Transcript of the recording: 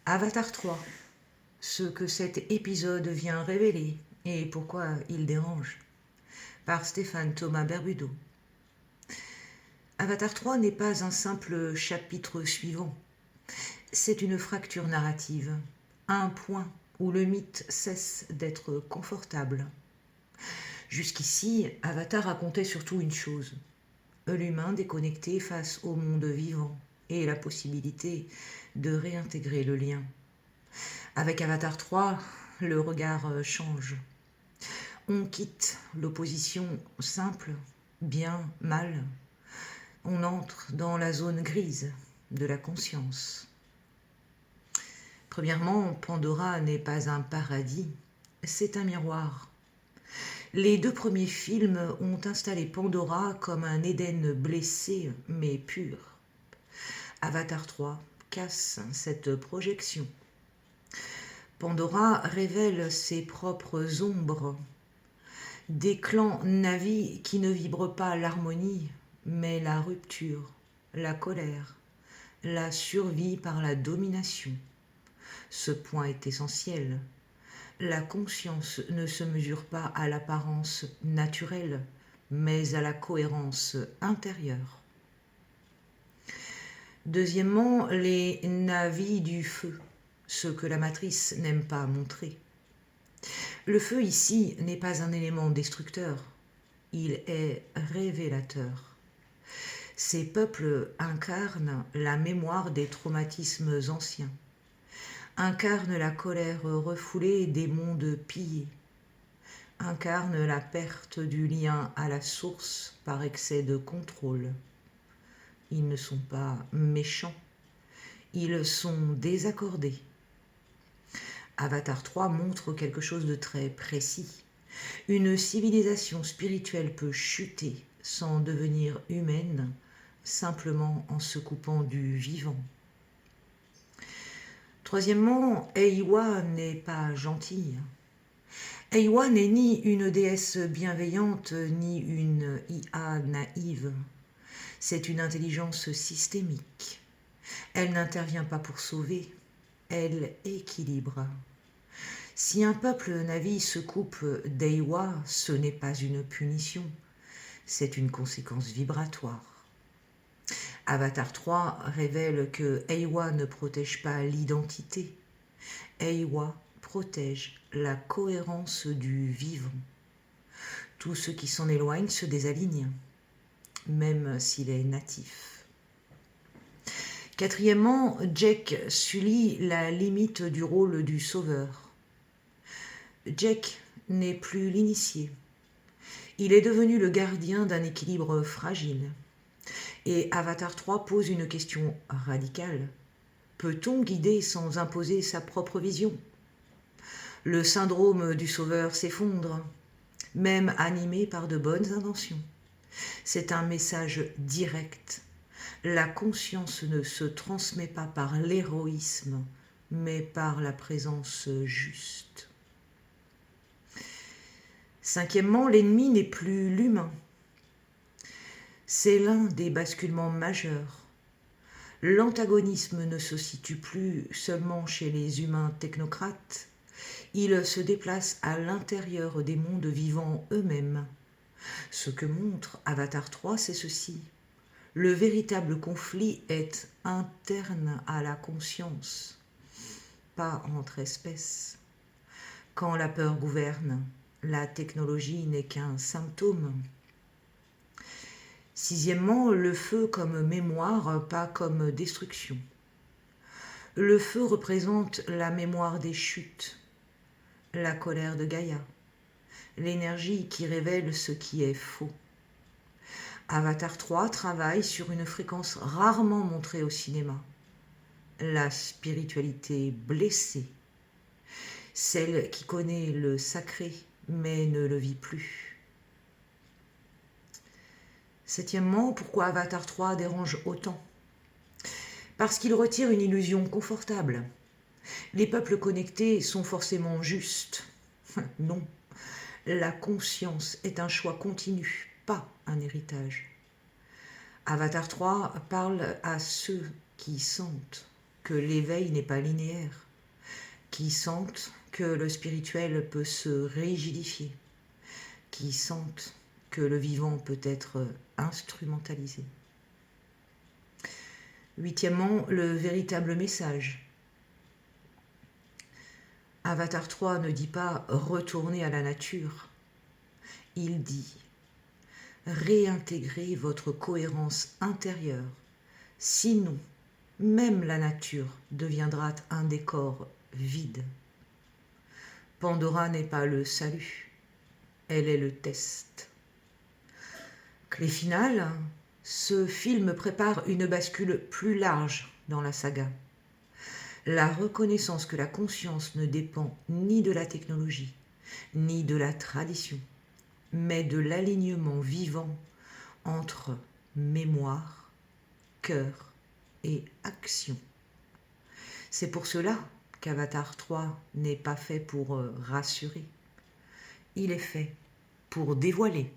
Avatar 3, ce que cet épisode vient révéler et pourquoi il dérange, par Stéphane Thomas Berbudo. Avatar 3 n'est pas un simple chapitre suivant, c'est une fracture narrative, un point où le mythe cesse d'être confortable. Jusqu'ici, Avatar racontait surtout une chose, l'humain déconnecté face au monde vivant et la possibilité de réintégrer le lien. Avec Avatar 3, le regard change. On quitte l'opposition simple, bien, mal. On entre dans la zone grise de la conscience. Premièrement, Pandora n'est pas un paradis, c'est un miroir. Les deux premiers films ont installé Pandora comme un Éden blessé mais pur. Avatar 3 casse cette projection. Pandora révèle ses propres ombres, des clans Na'vi qui ne vibrent pas l'harmonie, mais la rupture, la colère, la survie par la domination. Ce point est essentiel. La conscience ne se mesure pas à l'apparence naturelle, mais à la cohérence intérieure. Deuxièmement, les Na'vi du feu, ce que la matrice n'aime pas montrer. Le feu ici n'est pas un élément destructeur, il est révélateur. Ces peuples incarnent la mémoire des traumatismes anciens, incarnent la colère refoulée des mondes pillés, incarnent la perte du lien à la source par excès de contrôle. Ils ne sont pas méchants, ils sont désaccordés. Avatar 3 montre quelque chose de très précis. Une civilisation spirituelle peut chuter sans devenir humaine, simplement en se coupant du vivant. Troisièmement, Eywa n'est pas gentille. Eywa n'est ni une déesse bienveillante, ni une IA naïve. C'est une intelligence systémique. Elle n'intervient pas pour sauver, elle équilibre. Si un peuple Na'vi se coupe d'Eywa, ce n'est pas une punition, c'est une conséquence vibratoire. Avatar 3 révèle que Eywa ne protège pas l'identité. Eywa protège la cohérence du vivant. Tout ce qui s'en éloigne se désaligne, même s'il est natif. Quatrièmement, Jek Sully la limite du rôle du sauveur. Jek n'est plus l'initié. Il est devenu le gardien d'un équilibre fragile. Et Avatar 3 pose une question radicale. Peut-on guider sans imposer sa propre vision ? Le syndrome du sauveur s'effondre, même animé par de bonnes intentions. C'est un message direct. La conscience ne se transmet pas par l'héroïsme, mais par la présence juste. Cinquièmement, l'ennemi n'est plus l'humain. C'est l'un des basculements majeurs. L'antagonisme ne se situe plus seulement chez les humains technocrates, il se déplace à l'intérieur des mondes vivants eux-mêmes. Ce que montre Avatar 3, c'est ceci. Le véritable conflit est interne à la conscience, pas entre espèces. Quand la peur gouverne, la technologie n'est qu'un symptôme. Sixièmement, le feu comme mémoire, pas comme destruction. Le feu représente la mémoire des chutes, la colère de Gaïa, l'énergie qui révèle ce qui est faux. Avatar 3 travaille sur une fréquence rarement montrée au cinéma, la spiritualité blessée, celle qui connaît le sacré mais ne le vit plus. Septièmement, pourquoi Avatar 3 dérange autant ? Parce qu'il retire une illusion confortable. Les peuples connectés sont forcément justes. Non, la conscience est un choix continu, pas un héritage. Avatar 3 parle à ceux qui sentent, que l'éveil n'est pas linéaire, qui sentent que le spirituel peut se rigidifier, qui sentent que le vivant peut être instrumentalisé. Huitièmement, le véritable message. Avatar 3 ne dit pas « retourner à la nature », il dit « réintégrer votre cohérence intérieure, sinon même la nature deviendra un décor vide. » Pandora n'est pas le salut, elle est le test. Clé finale, ce film prépare une bascule plus large dans la saga. La reconnaissance que la conscience ne dépend ni de la technologie, ni de la tradition, mais de l'alignement vivant entre mémoire, cœur et action. C'est pour cela qu'Avatar 3 n'est pas fait pour rassurer, il est fait pour dévoiler.